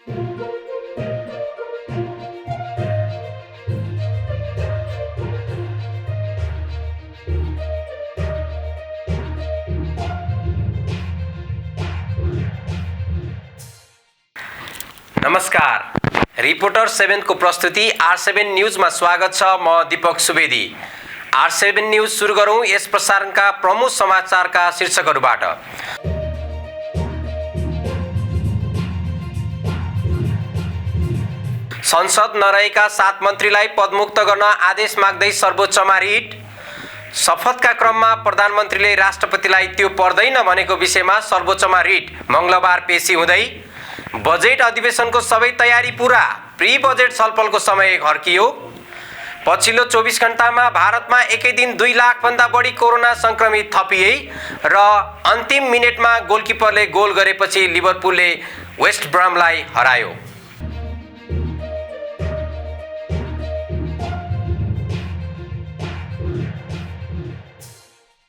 नमस्कार, रिपोर्टर 7 को प्रस्तुति R7 न्यूजमा स्वागत छ। म दीपक सुवेदी। R7 न्यूज सुरु गरौँ यस प्रसारणका प्रमुख समाचारका शीर्षकहरूबाट। संसद नरहेका 7 मन्त्रीलाई पदमुक्त गर्न आदेश माग्दै सर्वोच्चमा रिट। शपथका क्रममा प्रधानमन्त्रीले राष्ट्रपतिलाई त्यो पर्दैन भनेको विषयमा सर्वोच्चमा रिट मंगलबार पेशी हुँदै। बजेट अधिवेशनको सबै तयारी पूरा, प्री बजेट छलफलको समय घर्कियो। पछिल्लो 24 घण्टामा भारतमा एकै दिन 2 लाख भन्दा बढी कोरोना संक्रमित थपिए र अन्तिम मिनेटमा गोलकिपरले गोल गरेपछि लिभरपुलले वेस्ट ब्रामलाई हरायो।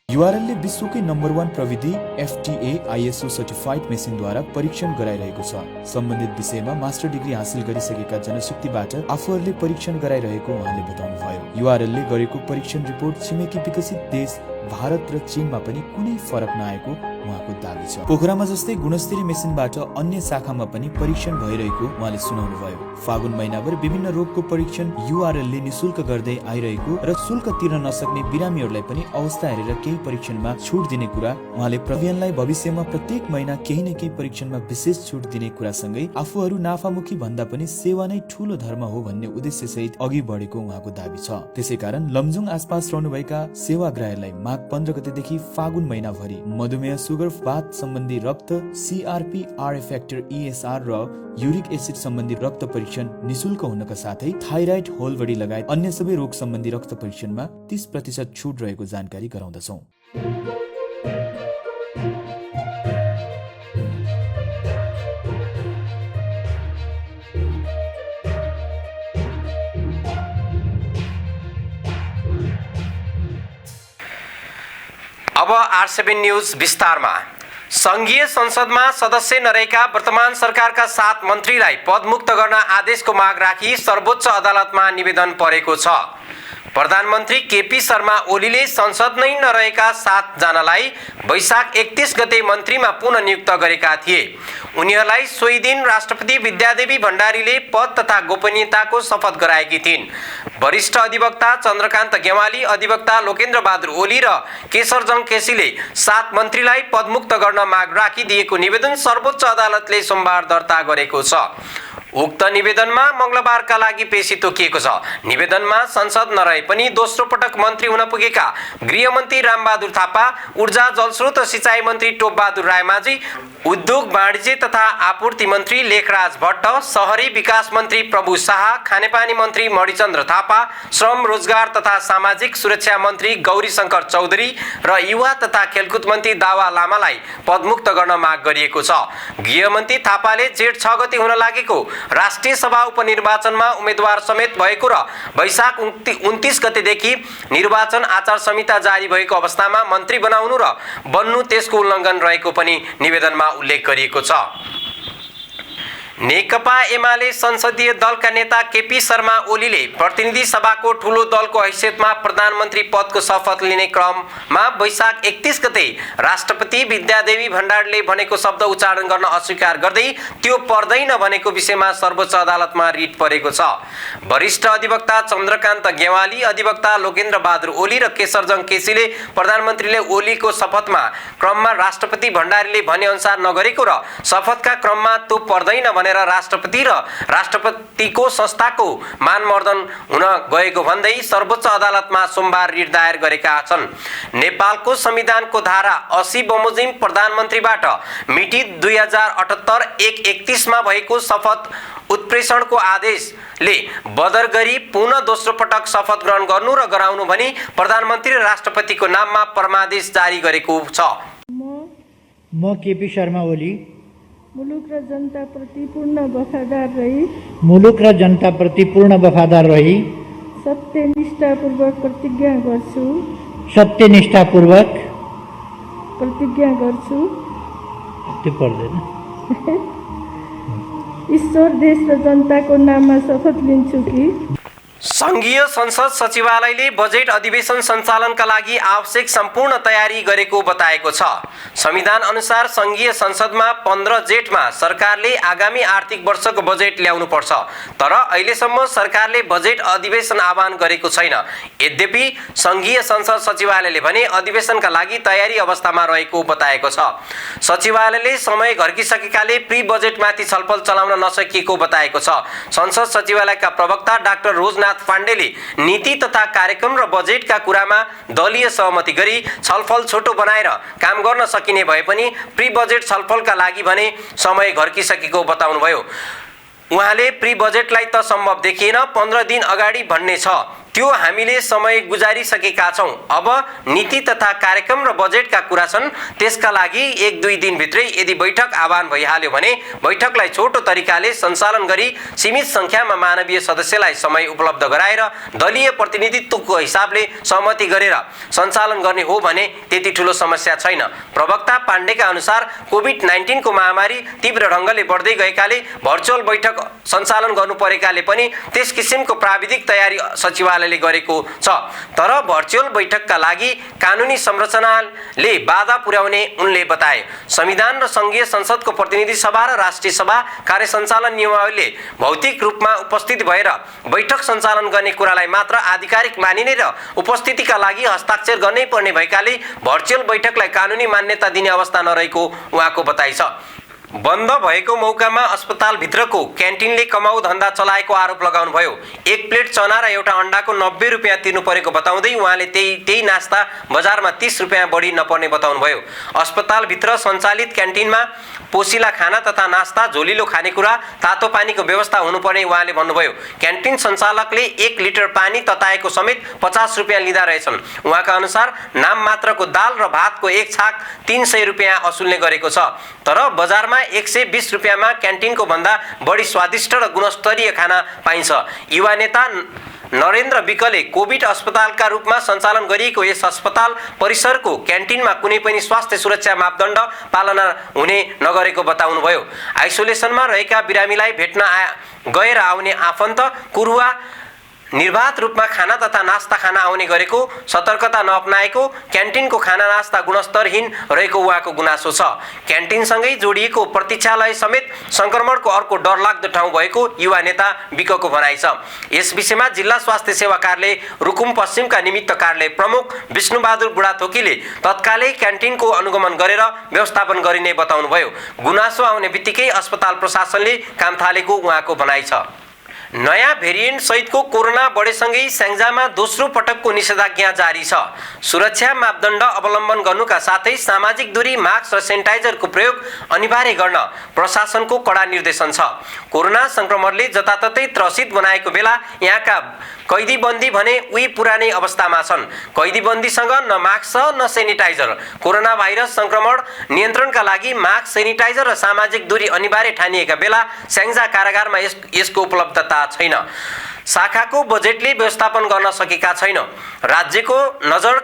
URL ले विश्वकै नम्बर 1 प्रविधि FTA ISO सर्टिफाइड मेसिनद्वारा परीक्षण गराइरहेको छ। सम्बन्धित विषयमा मास्टर डिग्री हासिल गरिसकेका जनशक्तिबाट आफूहरूले परीक्षण गराइरहेको उहाँले बताउनुभयो। URL ले गरेको परीक्षण रिपोर्ट छिमेकी विकसित देश भारत र चीनमा पनि कुनै फरक नआएको उहाँको दाबी छ। पोखरामा जस्तै गुणस्तरीय मेसिनबाट अन्य शाखामा पनि परीक्षण भइरहेको उहाँले सुनाउनु भयो। फागुन महिनाभर विभिन्न रोगको परीक्षण URL ले निशुल्क गर्दै आइरहेको र शुल्क तिर्न नसक्ने बिरामीहरूलाई पनि अवस्था हेरेर केही परीक्षणमा छुट दिने कुरा उहाँले अभियानलाई भविष्यमा प्रत्येक महिना केही न केही परीक्षणमा विशेष छुट दिने कुरासँगै आफूहरू नाफामुखी भन्दा पनि सेवा नै ठूलो धर्म हो भन्ने उद्देश्य सहित अघि बढेको उहाँको दाबी छ। त्यसैकारण लमजुङ आसपास रहनुभएका सेवाग्राहीलाई माघ 15 गतेदेखि फागुन महिनाभरि मधुमेह, सुगर, वात सम्बन्धी रक्त, CRP, RA फ्याक्टर, ESR र युरिक एसिड सम्बन्धी रक्त परीक्षण निशुल्क हुनका साथै थाइराइड, होल बडी लगायत अन्य सबै रोग सम्बन्धी रक्त परीक्षणमा 30% छुट रहेको जानकारी गराउँदछौं। अब R7 न्यूज विस्तारमा। संघीय संसदमा सदस्य नरहेका वर्तमान सरकारका 7 मन्त्रीलाई पदमुक्त गर्न आदेशको माग राखी सर्वोच्च अदालतमा निवेदन परेको छ। प्रधानमन्त्री KP शर्मा ओलीले संसद नै नरहेका 7 जनालाई वैशाख 31 गते मन्त्रीमा पुनः नियुक्त गरेका थिए। उनीहरूलाई सोही दिन राष्ट्रपति विद्यादेवी भण्डारीले पद तथा गोपनीयताको शपथ गराएकी थिइन्। वरिष्ठ अधिवक्ता चन्द्रकान्त गेवाली, अधिवक्ता लोकेन्द्र बहादुर ओली र केशरजङ केसीले 7 मन्त्रीलाई पदमुक्त गर्न माग राखी दिएको निवेदन सर्वोच्च अदालतले सोमबार दर्ता गरेको छ। उक्त निवेदनमा मंगलबारका लागि पेशी तोकिएको छ। निवेदनमा संसद नरहे पनि दोस्रो पटक मन्त्री हुन पुगेका गृहमन्त्री रामबहादुर थापा, ऊर्जा जलस्रोत र सिंचाई मन्त्री टोपबहादुर रायमाझी, उद्योग वाणिज्य तथा आपूर्ति मन्त्री लेखराज भट्ट, शहरी विकास मन्त्री प्रभु शाह, खानेपानी मन्त्री मणिचन्द्र थापा, श्रम रोजगार तथा सामाजिक सुरक्षा मन्त्री गौरी शंकर चौधरी र युवा तथा खेलकुद मन्त्री दावा लामालाई पदमुक्त गर्न माग गरिएको छ। गृहमन्त्री थापाले जेठ 6 गते हुन लागेको राष्ट्रिय सभा उपनिर्वाचनमा उम्मेदवार समेत भएको र वैशाख 29 गतेदेखि निर्वाचन आचार संहिता जारी भएको अवस्थामा मन्त्री बनाउनु र बन्नु त्यसको उल्लङ्घन रहेको पनि निवेदनमा उल्लेख गरिएको छ। नेकपा एमाले संसदीय दलका नेता KP शर्मा ओलीले प्रतिनिधि सभाको ठूलो दलको हैसियतमा प्रधानमन्त्री पदको शपथ लिने क्रममा वैशाख 31 गते राष्ट्रपति विद्यादेवी भण्डारीले भनेको शब्द उच्चारण गर्न अस्वीकार गर्दै त्यो पर्दैन भनेको विषयमा सर्वोच्च अदालतमा रिट परेको छ। वरिष्ठ अधिवक्ता चन्द्रकान्त गेवाली, अधिवक्ता लोकेन्द्र बहादुर ओली र केशरजङ केसीले प्रधानमन्त्रीले ओलीको शपथमा क्रममा राष्ट्रपति भण्डारीले भने अनुसार नगरेको र शपथका क्रममा त्यो पर्दैन भनेर राष्ट्रपति र राष्ट्रपतिको संस्थाको मानमर्दन हुन गएको भन्दै सर्वोच्च अदालतमा सोमबार रिट दायर गरेका छन्। नेपालको संविधानको धारा 80 बमोजिम प्रधानमन्त्रीबाट मिति 2078-131 मा भएको शपथ उत्प्रेषणको आदेशले बदर गरी पुनः दोस्रो पटक शपथ ग्रहण गर्नु र गराउनु भनी प्रधानमन्त्री र राष्ट्रपतिको नाममा परमादेश जारी गरेको छ। म KP शर्मा ओली मुलुक र जनताप्रति पूर्ण वफादार रही सत्यनिष्ठापूर्वक प्रतिज्ञा गर्छु। त्यो पर्दैन। ईश्वर, देश र जनताको नाममा शपथ लिन्छु कि संघीय संसद सचिवालयले बजेट अधिवेशन सञ्चालनका लागि आवश्यक सम्पूर्ण तयारी गरेको बताएको छ। संविधान अनुसार संघीय संसदमा 15 जेठमा सरकारले आगामी आर्थिक वर्षको बजेट ल्याउनु पर्छ, तर अहिलेसम्म सरकारले बजेट अधिवेशन आह्वान गरेको छैन। यद्यपि संघीय संसद सचिवालयले भने अधिवेशनका लागि तयारी अवस्थामा रहेको बताएको छ। सचिवालयले समय घर्किसकेकाले प्री बजेटमाथि छलफल चलाउन नसकिएको बताएको छ। संसद सचिवालयका प्रवक्ता डाक्टर रोजनाथ पाण्डेले नीति तथा कार्यक्रम र बजेटका कुरामा दलीय सहमति गरी छलफल छोटो बनाएर काम गर्न सकिने भए पनि प्री बजेट छलफलका लागि भने समय घर्किसकेको बताउनुभयो। उहाँले प्री बजेटलाई त सम्भव देखिएन, 15 दिन अगाडि भन्ने छ, त्यो हामीले समय गुजारिसकेका छौं। अब नीति तथा कार्यक्रम र बजेटका कुरा छन्, त्यसका लागि 1-2 दिनभित्रै यदि बैठक आह्वान भइहाल्यो भने बैठकलाई छोटो तरिकाले सञ्चालन गरी सीमित संख्यामा मानवीय सदस्यलाई समय उपलब्ध गराएर दलीय प्रतिनिधित्वको हिसाबले सहमति गरेर सञ्चालन गर्ने हो भने त्यति ठूलो समस्या छैन। प्रवक्ता पाण्डेका अनुसार कोभिड-19 को महामारी तीव्र ढङ्गले बढ्दै गएकाले भर्चुअल बैठक सञ्चालन गर्नु परेकाले पनि त्यस किसिमको प्राविधिक तयारी सचिवालयले गरेको छ, तर भर्चुअल बैठकका लागि कानुनी संरचनाले बाधा पुर्याउने उनले बताए। संविधान र संघीय संसदको प्रतिनिधि सभा र राष्ट्रिय सभा कार्य सञ्चालन नियमावलीले भौतिक रूपमा उपस्थित भएर बैठक सञ्चालन गर्ने कुरालाई मात्र आधिकारिक मानिने र उपस्थितिका लागि हस्ताक्षर गर्नै पर्ने भएकाले भर्चुअल बैठकलाई कानुनी मान्यता दिने अवस्था नरहेको उहाँको बताइ छ। बन्द भएको मौकामा अस्पतालभित्रको क्यान्टिनले कमाउ धन्दा चलाएको आरोप लगाउनुभयो। एक प्लेट चना र एउटा अण्डाको 90 रुपियाँ तिर्नु परेको बताउँदै उहाँले त्यही नास्ता बजारमा 30 रुपियाँ बढी नपर्ने बताउनुभयो। अस्पतालभित्र सञ्चालित क्यान्टिनमा पोसिला खाना तथा नास्ता, झोलिलो खानेकुरा, तातो पानीको व्यवस्था हुनुपर्ने उहाँले भन्नुभयो। क्यान्टिन सञ्चालकले 1 लिटर पानी तताएको समेत 50 रुपियाँ लिँदा रहेछन्। उहाँका अनुसार नाम मात्रको दाल र भातको एक छाक 300 रुपियाँ असुल्ने गरेको छ, तर बजारमा 120 रुपियाँमा क्यान्टिनको भन्दा बढी स्वादिष्ट र गुणस्तरीय खाना पाइन्छ। युवा नेता नरेन्द्र विकले कोभिड अस्पतालका रूपमा सञ्चालन गरिएको यस अस्पताल परिसरको क्यान्टिनमा कुनै पनि स्वास्थ्य सुरक्षा मापदण्ड पालना हुने नगरेको बताउनुभयो। आइसोलेसनमा रहेका बिरामीलाई भेट्न गएर आउने आफन्त कुरुवा निर्वाध रूपमा खाना तथा नास्ता खाना आउने गरेको, सतर्कता नअपनाएको, क्यान्टिनको खाना नास्ता गुणस्तरहीन रहेको उहाँको गुनासो छ। क्यान्टिनसँगै जोडिएको प्रतीक्षालय समेत संक्रमणको अर्को डरलाग्दो ठाउँ भएको युवा नेता विकको भनाइ छ। यस विषयमा जिल्ला स्वास्थ्य सेवा कार्यालय रुकुम पश्चिमका निमित्त कार्यालय प्रमुख विष्णुबहादुर बुढाथोकीले तत्कालै क्यान्टिनको अनुगमन गरेर व्यवस्थापन गरिने बताउनुभयो। गुनासो आउने बित्तिकै अस्पताल प्रशासनले काम थालेको उहाँको भनाइ छ। नयाँ भेरिएन्ट सहितको कोरोना बढेसँगै स्याङ्जामा दोस्रो पटकको निषेधाज्ञा जारी छ। सुरक्षा मापदण्ड अवलम्बन गर्नुका साथै सामाजिक दूरी, मास्क र सेनिटाइजरको प्रयोग अनिवार्य गर्न प्रशासनको कडा निर्देशन छ। कोरोना संक्रमणले जताततै त्रसित बनाएको बेला यहाँका कैदीबन्दी भने उही पुरानै अवस्थामा छन्। कैदीबन्दीसँग न मास्क छ न सेनिटाइजर। कोरोना भाइरस संक्रमण नियन्त्रणका लागि मास्क, सेनिटाइजर र सामाजिक दूरी अनिवार्य ठानिएका बेला स्याङ्जा कारागारमा यसको उपलब्धता छैन। शाखाको बजेटले व्यवस्थापन गर्न सकेका छैन। राज्यको नजर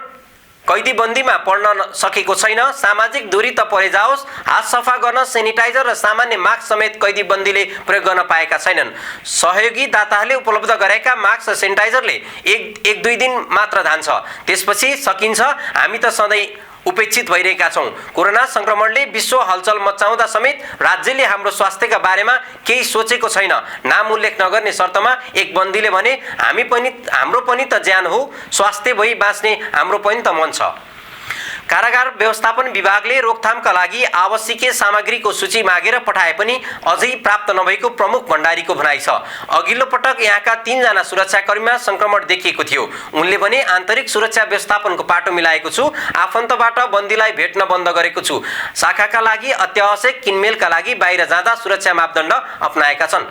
कैदीबन्दीमा पर्न सकेको छैन। सामाजिक दूरी त परे जाओस्, हात सफा गर्न सेनिटाइजर र सामान्य मास्क समेत कैदीबन्दीले प्रयोग गर्न पाएका छैनन्। सहयोगी दाताहरूले उपलब्ध गरेका मास्क र सेनिटाइजरले एक दुई दिन मात्र धान्छ, त्यसपछि सकिन्छ। हामी त सधैँ उपेक्षित भइरहेका छौं। कोरोना संक्रमणले विश्व हलचल मचाउँदा समेत राज्यले हाम्रो स्वास्थ्यका बारेमा केही सोचेको छैन। नाम उल्लेख नगर्ने शर्तमा एक बन्दीले भने हाम्रो पनि त ज्यान हो, स्वास्थ्य भई बाँच्ने हाम्रो पनि त मन छ। कारागार व्यवस्थापन विभागले रोकथामका लागि आवश्यकीय सामग्रीको सूची मागेर पठाए पनि अझै प्राप्त नभएको प्रमुख भण्डारीको भनाइ छ। अघिल्लो पटक यहाँका 3 जना सुरक्षाकर्मीमा संक्रमण देखिएको थियो। उनले भने आन्तरिक सुरक्षा व्यवस्थापनको पाटो मिलाएको छु, आफन्तबाट बन्दीलाई भेट्न बन्द गरेको छु। शाखाका लागि अत्यावश्यक किनमेलका लागि बाहिर जाँदा सुरक्षा मापदण्ड अपनाएका छन्।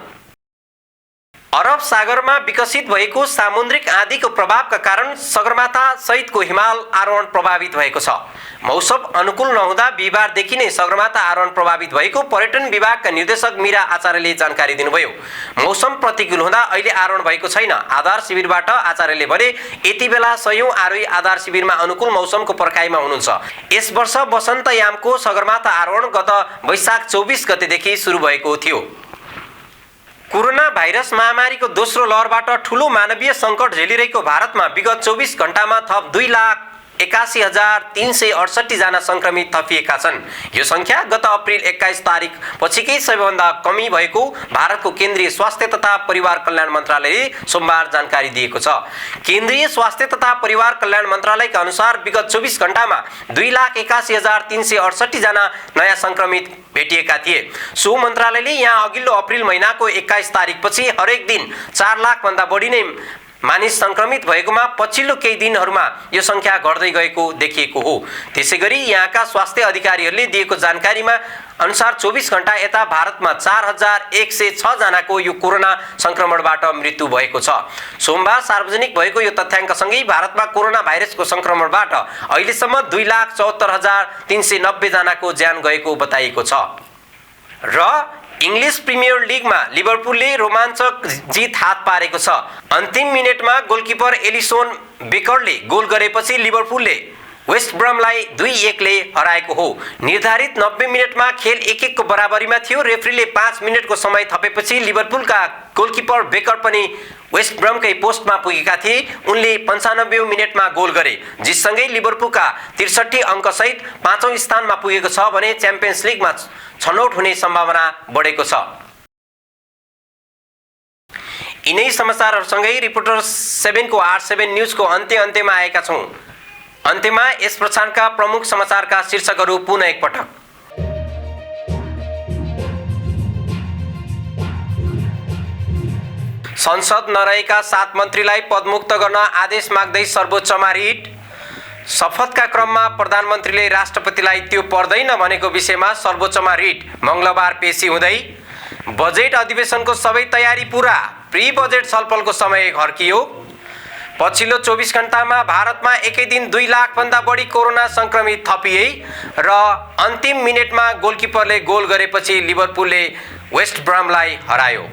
अरब सागरमा विकसित भएको सामुद्रिक आँधीको प्रभावका कारण सगरमाथा सहितको हिमाल आरोहण प्रभावित भएको छ। मौसम अनुकूल नहुँदा बिहिबारदेखि नै सगरमाथा आरोहण प्रभावित भएको पर्यटन विभागका निर्देशक मीरा आचार्यले जानकारी दिनुभयो। मौसम प्रतिकूल हुँदा अहिले आरोहण भएको छैन। आधार शिविरबाट आचार्यले भने यति बेला सयौं आरोही आधार शिविरमा अनुकूल मौसमको पर्खाइमा हुनुहुन्छ। यस वर्ष वसन्तयामको सगरमाथा आरोहण गत वैशाख 24 गतेदेखि सुरु भएको थियो। भाइरस महामारीको दोस्रो लहरबाट ठूलो मानवीय सङ्कट झेलिरहेको भारतमा विगत 24 घण्टामा थप 2,81,368 जना संक्रमित थपिएका छन्। यो संख्या गत अप्रिल 21 तारिक पछिकै सबैभन्दा कमी भएको भारतको केन्द्रीय स्वास्थ्य तथा परिवार कल्याण मन्त्रालयले सोमबार जानकारी दिएको छ। केन्द्रीय स्वास्थ्य तथा परिवार कल्याण मन्त्रालयका अनुसार विगत 24 घण्टामा 2,81,368 जना नयाँ संक्रमित भेटिएका थिए। सो मन्त्रालयले यहाँ अघिल्लो अप्रिल महिनाको 21 तारिकपछि हरेक दिन 4 लाख भन्दा बढी नै मानिस संक्रमित भएकोमा पछिल्लो केही दिनहरूमा यो संख्या घट्दै गएको देखिएको हो। त्यसैगरी यहाँका स्वास्थ्य अधिकारीहरूले दिएको जानकारीमा अनुसार 24 घण्टा यता भारतमा 4,106 जनाको यो कोरोना संक्रमणबाट मृत्यु भएको छ। सोमबार सार्वजनिक भएको यो तथ्याङ्कसँगै भारतमा कोरोना भाइरसको संक्रमणबाट अहिलेसम्म 2,74,390 जनाको ज्यान गएको बताइएको छ। र इंग्लिश प्रिमियर लीगमा लिभरपुलले रोमाञ्चक जित हात पारेको छ। अन्तिम मिनेटमा गोलकिपर एलिसन बेकरले गोल गरेपछि लिभरपुलले वेस्ट ब्रमलाई 2-1 ले हराएको हो। निर्धारित 90 मिनेटमा खेल 1-1 को बराबरीमा थियो। रेफ्रीले 5 मिनेटको समय थपेपछि लिभरपुलका गोलकिपर बेकर पनि वेस्ट ब्रमकै पोस्टमा पुगेका थिए। उनले 95औं मिनेटमा गोल गरे। जितसँगै लिभरपुलका 63 अङ्कसहित 5औं स्थानमा पुगेको छ भने च्याम्पियन्स लिगमा छनौट हुने सम्भावना बढेको छ। यिनै समाचारहरूसँगै रिपोर्टर 7 को R7 न्यूजको अन्त्यमा आएका छौं। अन्त्यमा यस प्रसारणका प्रमुख समाचारका शीर्षकहरू पुनः एकपटक। संसद नरहेका 7 मन्त्रीलाई पदमुक्त गर्न आदेश माग्दै सर्वोच्चमा रिट। शपथका क्रममा प्रधानमन्त्रीले राष्ट्रपतिलाई त्यो पर्दैन भनेको विषयमा सर्वोच्चमा रिट मंगलबार पेशी हुँदै। बजेट अधिवेशनको सबै तयारी पूरा, प्री बजेट छलफलको समय घर्कियो। पछिल्लो 24 घण्टामा भारतमा एकै दिन 2 लाख भन्दा बढी कोरोना संक्रमित थपिए र अन्तिम मिनेटमा गोलकिपरले गोल गरेपछि लिभरपुलले वेस्ट ब्रमलाई हरायो।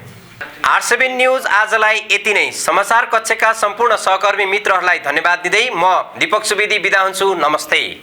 R7 न्यूज आजलाई यति नै। समाचार कक्षका सम्पूर्ण सहकर्मी मित्रहरूलाई धन्यवाद दिँदै म दीपक सुवेदी बिदा हुन्छु। नमस्ते।